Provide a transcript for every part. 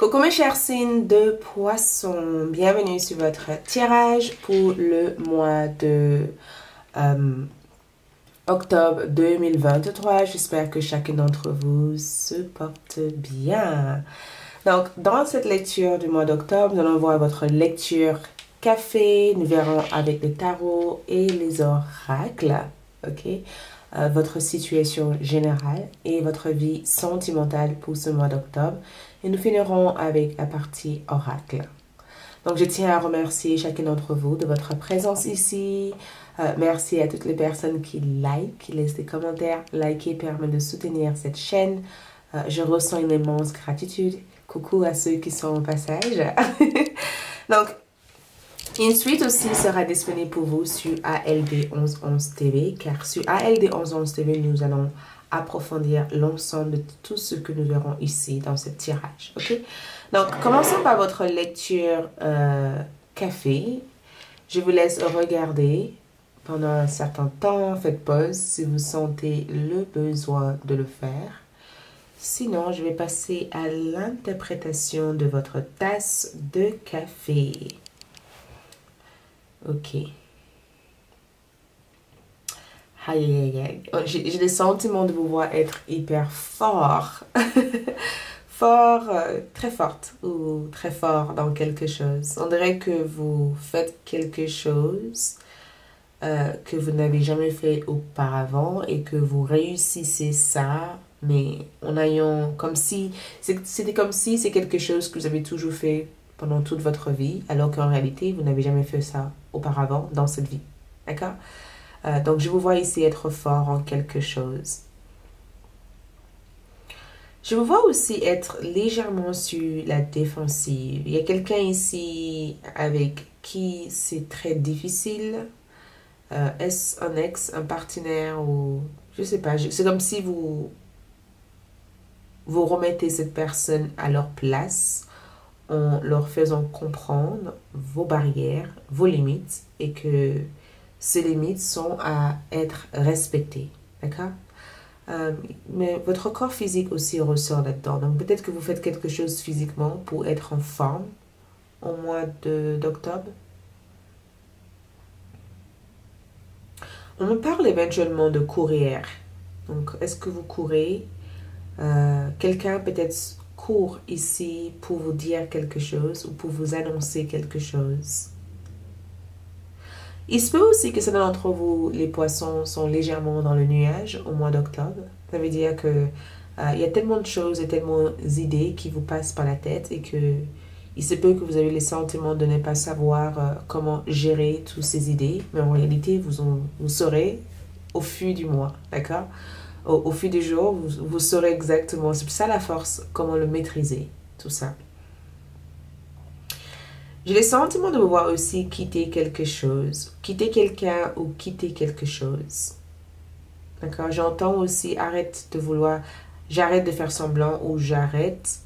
Coucou mes chers signes de poisson, bienvenue sur votre tirage pour le mois de octobre 2023. J'espère que chacun d'entre vous se porte bien. Donc, dans cette lecture du mois d'octobre, nous allons voir votre lecture café. Nous verrons avec le tarot et les oracles, ok? Votre situation générale et votre vie sentimentale pour ce mois d'octobre. Et nous finirons avec la partie oracle. Donc, je tiens à remercier chacun d'entre vous de votre présence ici. Merci à toutes les personnes qui qui laissent des commentaires. Liker permet de soutenir cette chaîne. Je ressens une immense gratitude. Coucou à ceux qui sont au passage. Donc, une suite aussi sera disponible pour vous sur ALD 1111 TV, car sur ALD 1111 TV, nous allons approfondir l'ensemble de tout ce que nous verrons ici dans ce tirage. Ok? Donc, commençons par votre lecture café. Je vous laisse regarder pendant un certain temps. Faites pause si vous sentez le besoin de le faire. Sinon, je vais passer à l'interprétation de votre tasse de café. Ok. Aïe, aïe, aïe. Oh, j'ai le sentiment de vous voir être hyper fort. Fort, très forte ou très fort dans quelque chose. On dirait que vous faites quelque chose que vous n'avez jamais fait auparavant et que vous réussissez ça, mais en ayant comme si, c'était comme si c'est quelque chose que vous avez toujours fait pendant toute votre vie, alors qu'en réalité, vous n'avez jamais fait ça auparavant dans cette vie. D'accord? Donc, je vous vois ici être fort en quelque chose. Je vous vois aussi être légèrement sur la défensive. Il y a quelqu'un ici avec qui c'est très difficile. Est-ce un ex, un partenaire ou... Je sais pas. C'est comme si vous remettez cette personne à leur place en leur faisant comprendre vos barrières, vos limites et que ces limites sont à être respectées. D'accord? Mais votre corps physique aussi ressort là-dedans. Donc peut-être que vous faites quelque chose physiquement pour être en forme au mois d'octobre. On me parle éventuellement de courir. Donc est-ce que vous courez? Quelqu'un peut-être court ici pour vous dire quelque chose ou pour vous annoncer quelque chose. Il se peut aussi que certains d'entre vous, les poissons, sont légèrement dans le nuage au mois d'octobre. Ça veut dire que il y a tellement de choses et tellement d'idées qui vous passent par la tête et que il se peut que vous avez le sentiment de ne pas savoir comment gérer toutes ces idées. Mais en réalité, vous saurez au fil du mois, d'accord? Au fil du jour, vous saurez exactement. C'est ça la force, comment le maîtriser, tout ça. J'ai le sentiment de vous voir aussi quitter quelque chose, quitter quelqu'un ou quitter quelque chose. D'accord? J'entends aussi arrête de vouloir, j'arrête de faire semblant ou j'arrête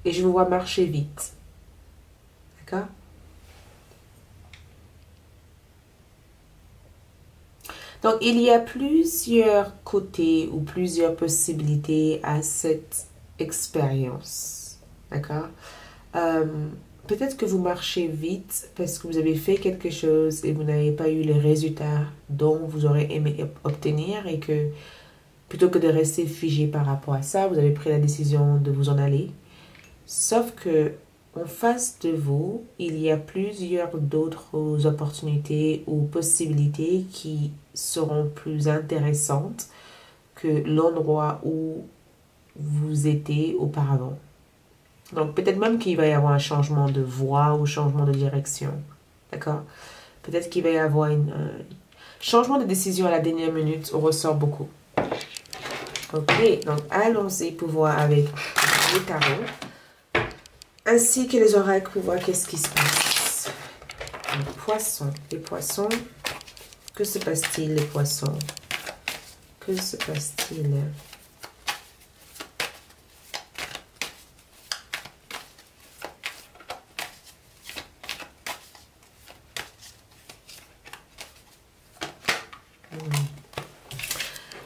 et je vous vois marcher vite. D'accord? Donc, il y a plusieurs côtés ou plusieurs possibilités à cette expérience. D'accord? Peut-être que vous marchez vite parce que vous avez fait quelque chose et vous n'avez pas eu les résultats dont vous aurez aimé obtenir et que plutôt que de rester figé par rapport à ça, vous avez pris la décision de vous en aller. Sauf que en face de vous, il y a plusieurs d'autres opportunités ou possibilités qui seront plus intéressantes que l'endroit où vous étiez auparavant. Donc, peut-être même qu'il va y avoir un changement de voie ou changement de direction. D'accord? Peut-être qu'il va y avoir un changement de décision à la dernière minute. On ressort beaucoup. Ok, donc allons-y pour voir avec les tarots. Ainsi que les oracles pour voir qu'est-ce qui se passe. Les poissons. Les poissons. Que se passe-t-il, les poissons? Que se passe-t-il?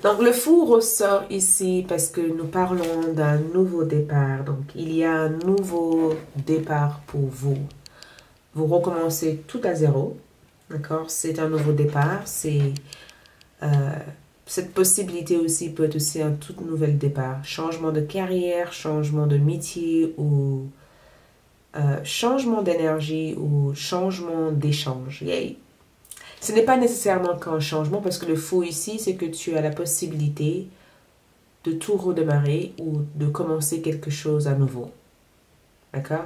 Donc, le fou ressort ici parce que nous parlons d'un nouveau départ. Donc, il y a un nouveau départ pour vous. Vous recommencez tout à zéro. D'accord? C'est un nouveau départ. Cette possibilité aussi peut être aussi un tout nouvel départ. Changement de carrière, changement de métier ou changement d'énergie ou changement d'échange. Yay! Ce n'est pas nécessairement qu'un changement parce que le fou ici, c'est que tu as la possibilité de tout redémarrer ou de commencer quelque chose à nouveau. D'accord?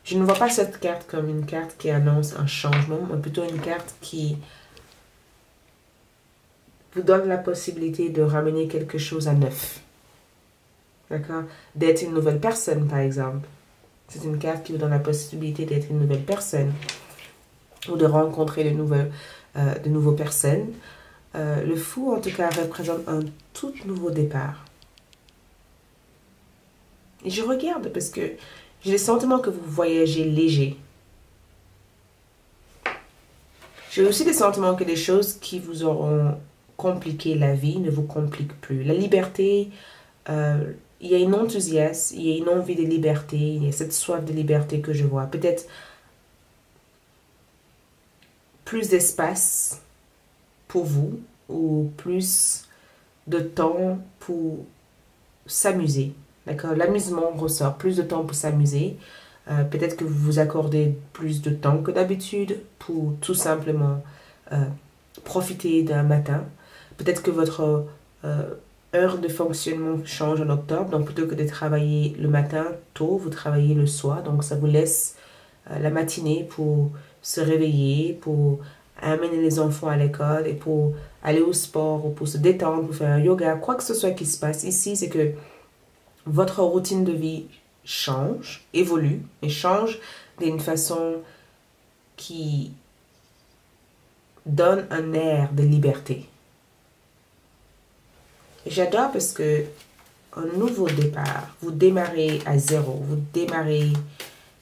Je ne vois pas cette carte comme une carte qui annonce un changement, mais plutôt une carte qui vous donne la possibilité de ramener quelque chose à neuf. D'accord? D'être une nouvelle personne, par exemple. C'est une carte qui vous donne la possibilité d'être une nouvelle personne ou de rencontrer de nouveaux personnes. Le fou, en tout cas, représente un tout nouveau départ. Et je regarde parce que j'ai le sentiment que vous voyagez léger. J'ai aussi le sentiment que les choses qui vous auront compliqué la vie ne vous compliquent plus. La liberté, il y a un enthousiasme, il y a une envie de liberté, il y a cette soif de liberté que je vois. Peut-être plus d'espace pour vous ou plus de temps pour s'amuser. D'accord? L'amusement ressort, plus de temps pour s'amuser. Peut-être que vous vous accordez plus de temps que d'habitude pour tout simplement profiter d'un matin. Peut-être que votre heure de fonctionnement change en octobre. Donc, plutôt que de travailler le matin tôt, vous travaillez le soir. Donc, ça vous laisse la matinée pour se réveiller, pour amener les enfants à l'école et pour aller au sport ou pour se détendre, pour faire un yoga, quoi que ce soit qui se passe. Ici, c'est que votre routine de vie change, évolue et change d'une façon qui donne un air de liberté. J'adore parce que un nouveau départ, vous démarrez à zéro, vous démarrez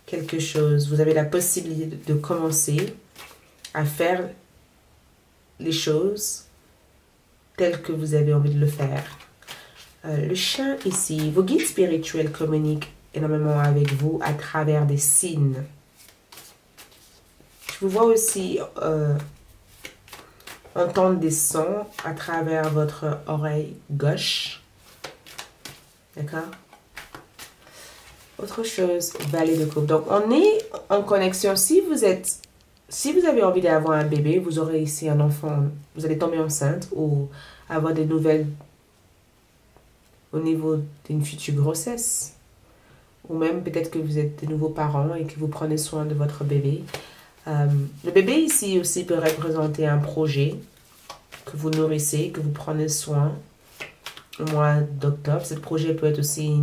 quelque chose, vous avez la possibilité de commencer à faire les choses telles que vous avez envie de le faire. Le chat ici, vos guides spirituels communiquent énormément avec vous à travers des signes. Je vous vois aussi entendre des sons à travers votre oreille gauche. D'accord? Autre chose, valet de coupe. Donc, on est en connexion. Si vous avez envie d'avoir un bébé, vous aurez ici un enfant. Vous allez tomber enceinte ou avoir des nouvelles au niveau d'une future grossesse. Ou même peut-être que vous êtes de nouveaux parents et que vous prenez soin de votre bébé. Le bébé ici aussi peut représenter un projet que vous nourrissez, que vous prenez soin au mois d'octobre. Ce projet peut être aussi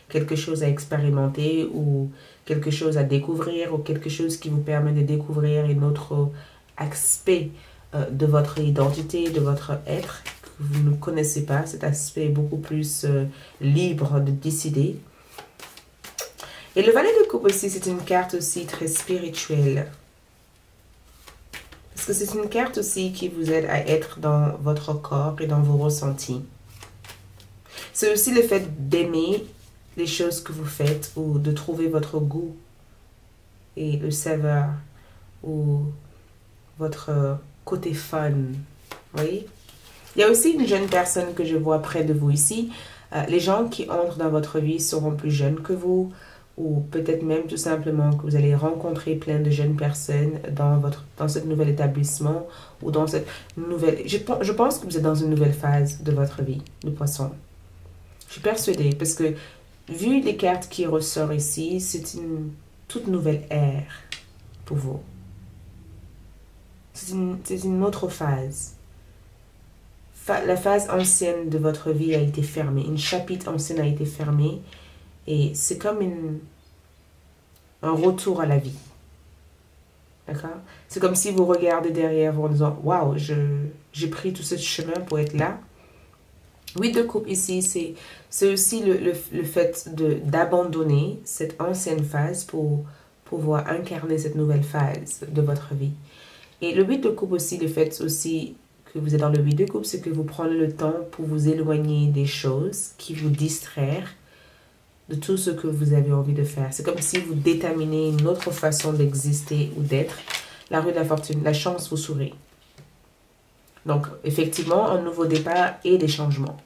quelque chose à expérimenter ou quelque chose à découvrir ou quelque chose qui vous permet de découvrir un autre aspect de votre identité, de votre être que vous ne connaissez pas. Cet aspect est beaucoup plus libre de décider. Et le valet de coupe aussi, c'est une carte aussi très spirituelle. Parce que c'est une carte aussi qui vous aide à être dans votre corps et dans vos ressentis. C'est aussi le fait d'aimer les choses que vous faites ou de trouver votre goût et le saveur ou votre côté fun. Vous voyez? Il y a aussi une jeune personne que je vois près de vous ici. Les gens qui entrent dans votre vie seront plus jeunes que vous ou peut-être même tout simplement que vous allez rencontrer plein de jeunes personnes dans ce nouvel établissement ou dans cette nouvelle... Je pense que vous êtes dans une nouvelle phase de votre vie, le poisson. Je suis persuadée parce que vu les cartes qui ressortent ici, c'est une toute nouvelle ère pour vous. C'est une autre phase. La phase ancienne de votre vie a été fermée. Une chapitre ancienne a été fermée. Et c'est comme un retour à la vie. D'accord? C'est comme si vous regardez derrière vous en disant « Waouh, j'ai pris tout ce chemin pour être là. » 8 de coupe ici, c'est aussi le fait d'abandonner cette ancienne phase pour pouvoir incarner cette nouvelle phase de votre vie. Et le 8 de coupe aussi, le fait aussi que vous êtes dans le 8 de coupe, c'est que vous prenez le temps pour vous éloigner des choses qui vous distraire de tout ce que vous avez envie de faire. C'est comme si vous déterminez une autre façon d'exister ou d'être. La rue de la fortune, la chance vous sourit. Donc, effectivement, un nouveau départ et des changements.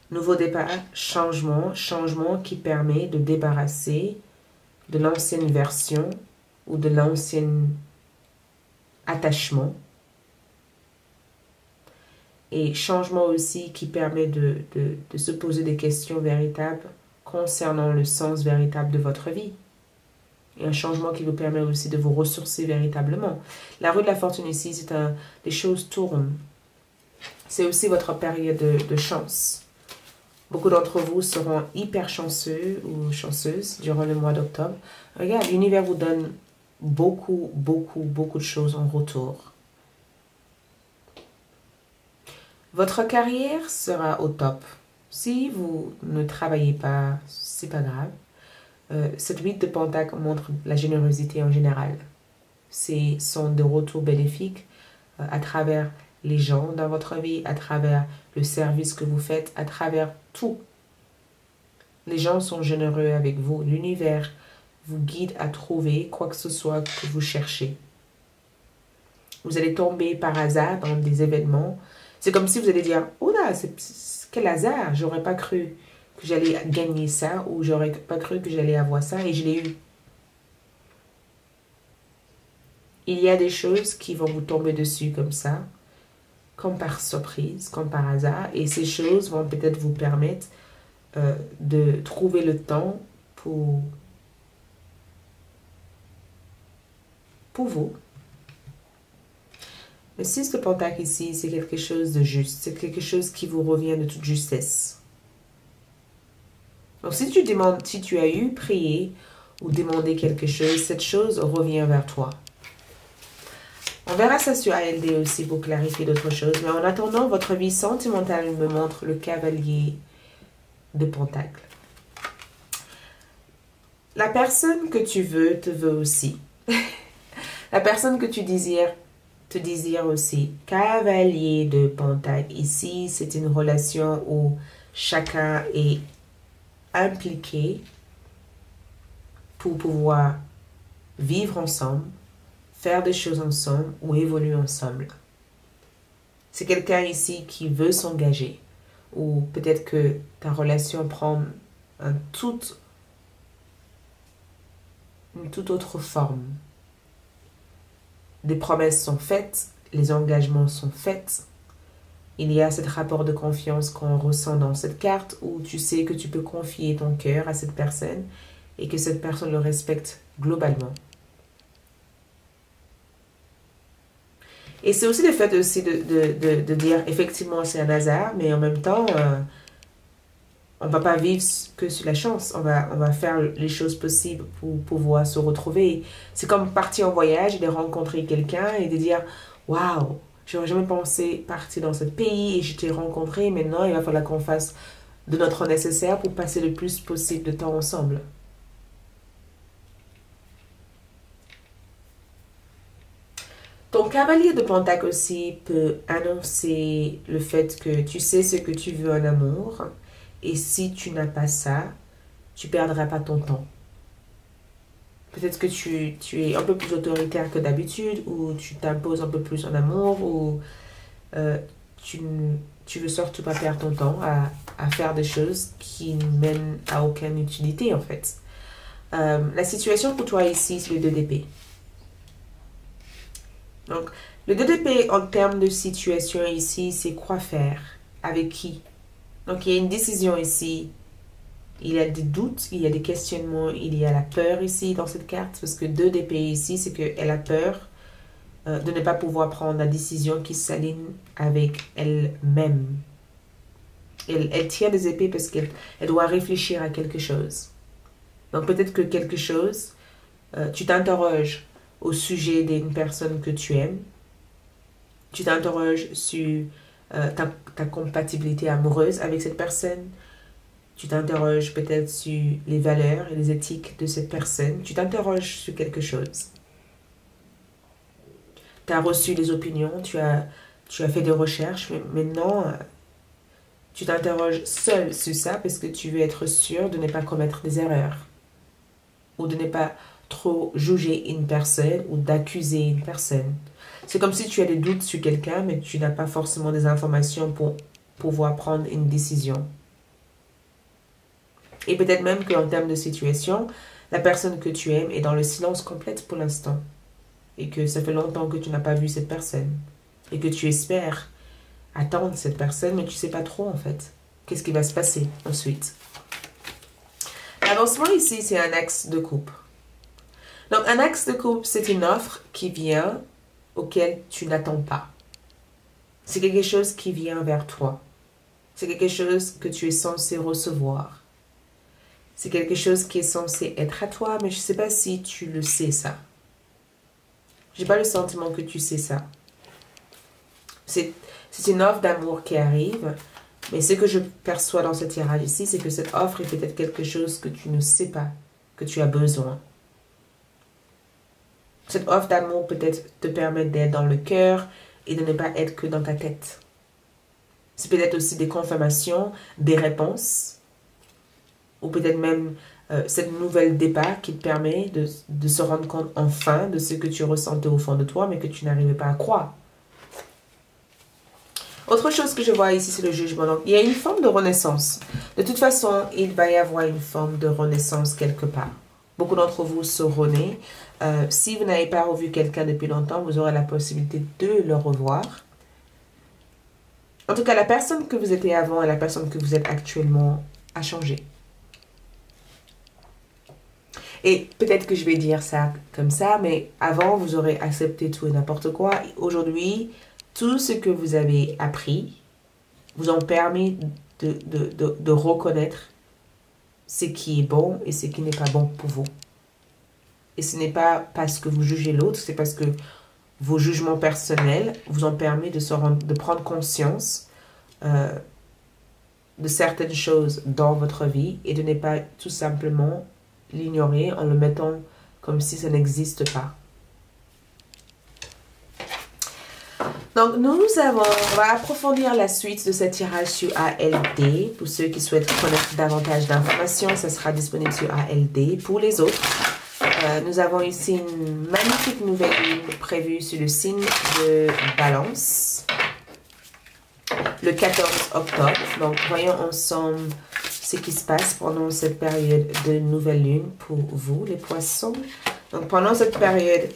Nouveau départ, changement, changement qui permet de débarrasser de l'ancienne version ou de l'ancien attachement. Et changement aussi qui permet de se poser des questions véritables concernant le sens véritable de votre vie. Et un changement qui vous permet aussi de vous ressourcer véritablement. La rue de la fortune ici, c'est les choses tournent. C'est aussi votre période de chance. Beaucoup d'entre vous seront hyper chanceux ou chanceuses durant le mois d'octobre. Regarde, l'univers vous donne beaucoup de choses en retour. Votre carrière sera au top. Si vous ne travaillez pas, c'est pas grave. Cette 8 de Pentacle montre la générosité en général. Ce sont des retours bénéfiques à travers les gens dans votre vie, à travers le service que vous faites, à travers tout. Les gens sont généreux avec vous. L'univers vous guide à trouver quoi que ce soit que vous cherchez. Vous allez tomber par hasard dans des événements. C'est comme si vous allez dire, oh là, quel hasard, j'aurais pas cru que j'allais gagner ça ou j'aurais pas cru que j'allais avoir ça et je l'ai eu. Il y a des choses qui vont vous tomber dessus comme ça, comme par surprise, comme par hasard, et ces choses vont peut-être vous permettre de trouver le temps pour vous. Le 6 de Pentacle ici, c'est quelque chose de juste, c'est quelque chose qui vous revient de toute justesse. Donc si tu as eu prié ou demandé quelque chose, cette chose revient vers toi. On verra ça sur ALD aussi pour clarifier d'autres choses. Mais en attendant, votre vie sentimentale me montre le cavalier de Pentacle. La personne que tu veux te veut aussi. La personne que tu désires te désire aussi. Cavalier de Pentacle. Ici, c'est une relation où chacun est impliqué pour pouvoir vivre ensemble, faire des choses ensemble ou évoluer ensemble. C'est quelqu'un ici qui veut s'engager ou peut-être que ta relation prend une toute autre forme. Des promesses sont faites, les engagements sont faits. Il y a ce rapport de confiance qu'on ressent dans cette carte où tu sais que tu peux confier ton cœur à cette personne et que cette personne le respecte globalement. Et c'est aussi le fait aussi de dire effectivement c'est un hasard, mais en même temps, on ne va pas vivre que sur la chance. On va faire les choses possibles pour pouvoir se retrouver. C'est comme partir en voyage et de rencontrer quelqu'un et de dire waouh, j'aurais jamais pensé partir dans ce pays et je t'ai rencontré. Maintenant, il va falloir qu'on fasse de notre nécessaire pour passer le plus possible de temps ensemble. Ton cavalier de Pentacle aussi peut annoncer le fait que tu sais ce que tu veux en amour. Et si tu n'as pas ça, tu ne perdras pas ton temps. Peut-être que tu es un peu plus autoritaire que d'habitude, ou tu t'imposes un peu plus en amour, ou tu veux surtout pas perdre ton temps à faire des choses qui ne mènent à aucune utilité en fait. La situation pour toi ici, c'est le 2 d'épée. Donc, le 2 d'épée en termes de situation ici, c'est quoi faire, avec qui. Donc, il y a une décision ici. Il y a des doutes, il y a des questionnements, il y a la peur ici dans cette carte. Parce que 2 d'épée ici, c'est qu'elle a peur de ne pas pouvoir prendre la décision qui s'aligne avec elle-même. Elle tient des épées parce qu'elle doit réfléchir à quelque chose. Donc, peut-être que quelque chose, tu t'interroges au sujet d'une personne que tu aimes. Tu t'interroges sur ta compatibilité amoureuse avec cette personne. Tu t'interroges peut-être sur les valeurs et les éthiques de cette personne. Tu t'interroges sur quelque chose. Tu as reçu des opinions, tu as tu as fait des recherches, mais maintenant, tu t'interroges seul sur ça parce que tu veux être sûr de ne pas commettre des erreurs ou de ne pas trop juger une personne ou d'accuser une personne. C'est comme si tu as des doutes sur quelqu'un, mais tu n'as pas forcément des informations pour pouvoir prendre une décision. Et peut-être même qu'en termes de situation, la personne que tu aimes est dans le silence complet pour l'instant. Et que ça fait longtemps que tu n'as pas vu cette personne. Et que tu espères attendre cette personne, mais tu ne sais pas trop en fait. Qu'est-ce qui va se passer ensuite? L'avancement ici, c'est un axe de coupe. Donc un axe de coupe, c'est une offre qui vient auquel tu n'attends pas. C'est quelque chose qui vient vers toi. C'est quelque chose que tu es censé recevoir. C'est quelque chose qui est censé être à toi, mais je ne sais pas si tu le sais ça. Je n'ai pas le sentiment que tu sais ça. C'est une offre d'amour qui arrive, mais ce que je perçois dans ce tirage ici, c'est que cette offre est peut-être quelque chose que tu ne sais pas, que tu as besoin. Cette offre d'amour peut-être te permet d'être dans le cœur et de ne pas être que dans ta tête. C'est peut-être aussi des confirmations, des réponses, ou peut-être même cette nouvelle départ qui te permet de se rendre compte enfin de ce que tu ressentais au fond de toi, mais que tu n'arrivais pas à croire. Autre chose que je vois ici, c'est le jugement. Donc, il y a une forme de renaissance. De toute façon, il va y avoir une forme de renaissance quelque part. Beaucoup d'entre vous se renaissent. Si vous n'avez pas revu quelqu'un depuis longtemps, vous aurez la possibilité de le revoir. En tout cas, la personne que vous étiez avant et la personne que vous êtes actuellement a changé. Et peut-être que je vais dire ça comme ça, mais avant, vous aurez accepté tout et n'importe quoi. Aujourd'hui, tout ce que vous avez appris vous ont permis de reconnaître ce qui est bon et ce qui n'est pas bon pour vous. Et ce n'est pas parce que vous jugez l'autre, c'est parce que vos jugements personnels vous ont permis de prendre conscience de certaines choses dans votre vie et de ne pas tout simplement l'ignorer en le mettant comme si ça n'existe pas. Donc, on va approfondir la suite de ce tirage sur ALD. Pour ceux qui souhaitent connaître davantage d'informations, ça sera disponible sur ALD. Pour les autres, nous avons ici une magnifique nouvelle lune prévue sur le signe de Balance, le 14 octobre. Donc, voyons ensemble ce qui se passe pendant cette période de nouvelle lune pour vous, les poissons. Donc, pendant cette période,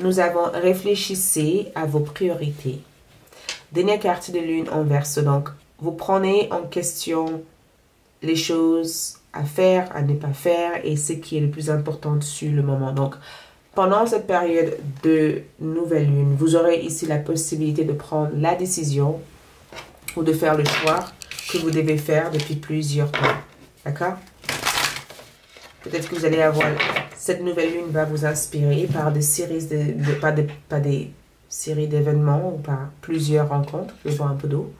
nous avons réfléchissez à vos priorités. Dernière carte de lune en verso. Donc, vous prenez en question les choses à faire, à ne pas faire et ce qui est le plus important sur le moment. Donc, pendant cette période de nouvelle lune, vous aurez ici la possibilité de prendre la décision ou de faire le choix que vous devez faire depuis plusieurs temps. D'accord? Peut-être que vous allez avoir... Cette nouvelle lune va vous inspirer par des séries pas des séries d'événements ou par plusieurs rencontres. Je vais boire un peu d'eau.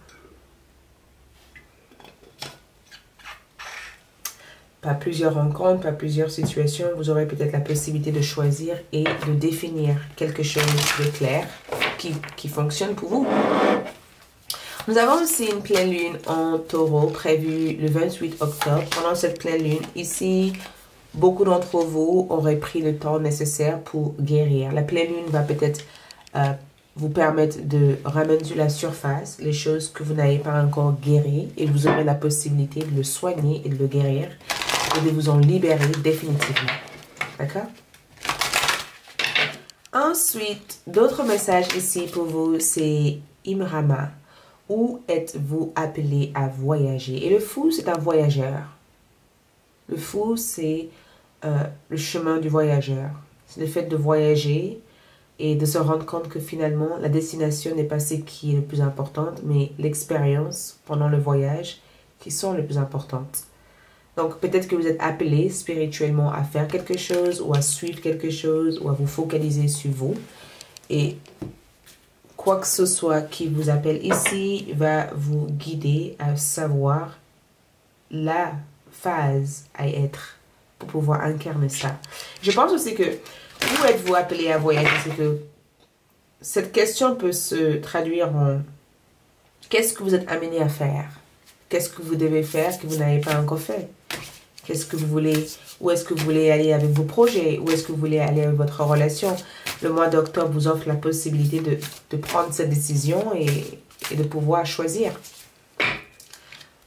Par plusieurs rencontres, par plusieurs situations, vous aurez peut-être la possibilité de choisir et de définir quelque chose de clair qui fonctionne pour vous. Nous avons aussi une pleine lune en taureau prévue le 28 octobre. Pendant cette pleine lune, ici, beaucoup d'entre vous auraient pris le temps nécessaire pour guérir. La pleine lune va peut-être vous permettre de ramener sur la surface les choses que vous n'avez pas encore guéries et vous aurez la possibilité de le soigner et de le guérir et de vous en libérer définitivement. D'accord? Ensuite, d'autres messages ici pour vous, c'est Imrama. Où êtes-vous appelé à voyager? Et le fou, c'est un voyageur. Le fou, c'est le chemin du voyageur. C'est le fait de voyager et de se rendre compte que finalement, la destination n'est pas ce qui est le plus important, mais l'expérience pendant le voyage qui sont les plus importantes. Donc, peut-être que vous êtes appelé spirituellement à faire quelque chose ou à suivre quelque chose ou à vous focaliser sur vous. Et quoi que ce soit qui vous appelle ici va vous guider à savoir la phase à être pour pouvoir incarner ça. Je pense aussi que où êtes-vous appelé à voyager, c'est que cette question peut se traduire en qu'est-ce que vous êtes amené à faire? Qu'est-ce que vous devez faire que vous n'avez pas encore fait? Qu'est-ce que vous voulez? Où est-ce que vous voulez aller avec vos projets? Où est-ce que vous voulez aller avec votre relation? Le mois d'octobre vous offre la possibilité de prendre cette décision et de pouvoir choisir.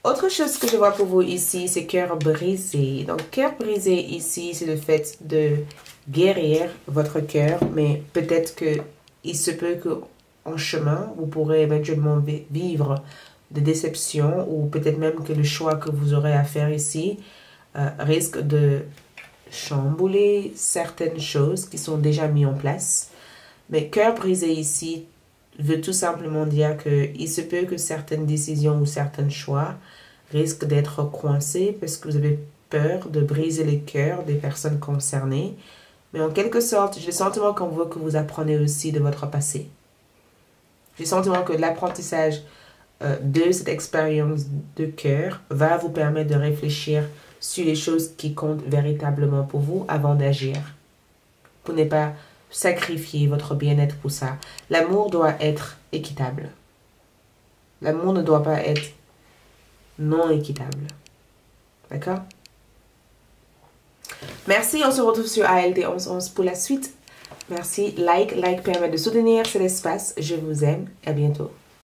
Autre chose que je vois pour vous ici, c'est cœur brisé. Donc, cœur brisé ici, c'est le fait de guérir votre cœur, mais peut-être que il se peut que en chemin, vous pourrez éventuellement vivre des déceptions ou peut-être même que le choix que vous aurez à faire ici risque de chambouler certaines choses qui sont déjà mises en place. Mais cœur brisé ici veut tout simplement dire qu'il se peut que certaines décisions ou certains choix risquent d'être coincés parce que vous avez peur de briser les cœurs des personnes concernées. Mais en quelque sorte, j'ai le sentiment qu'on veut que vous apprenez aussi de votre passé. J'ai le sentiment que l'apprentissage de cette expérience de cœur va vous permettre de réfléchir sur les choses qui comptent véritablement pour vous avant d'agir. Pour ne pas sacrifier votre bien-être pour ça. L'amour doit être équitable. L'amour ne doit pas être non équitable. D'accord? Merci, on se retrouve sur ALD 1111 pour la suite. Merci, like permet de soutenir cet espace. Je vous aime, à bientôt.